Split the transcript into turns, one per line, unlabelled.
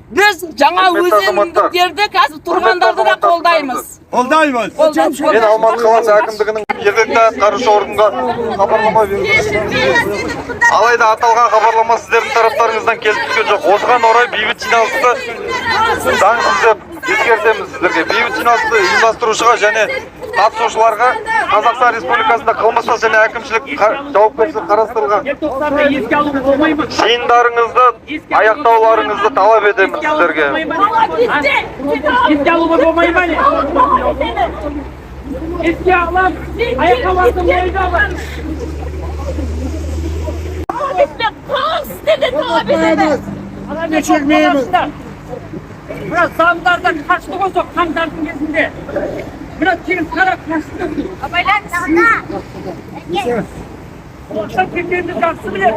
Biz жаңа өзендерді қазір тұрғандарды да қолдаймыз.
Қолдаймыз.
Мен Алматы қаласы әкімдігінің жергілікті атқарушы органға хабарлама бердім. Алайда аталған хабарлама сіздердің тараптарыңыздан келіп түскен жоқ. Осыған орай бейбіт жиналысты заңсыз деп ескертеміз сіздерге. Бейбіт жиналысты ұйымдастырушыға және қатысушыларға Қазақстан Республикасында қылмыстық және әкімшілік жауапкершілік қарастырылған. Жиындарыңызды аяқтауларыңызды талап етеміз сіздерге.
Еске алуға болмай ма не? Еске алам, аяқаларды мойынға алам.
Ne çekmeyemiz.
Biraz zamlardan kaçtı o sok kandardın gezinde. Biraz kirin kara kaçtı.
Abaylar sağda.
Okşan kirlerini kalsı bile.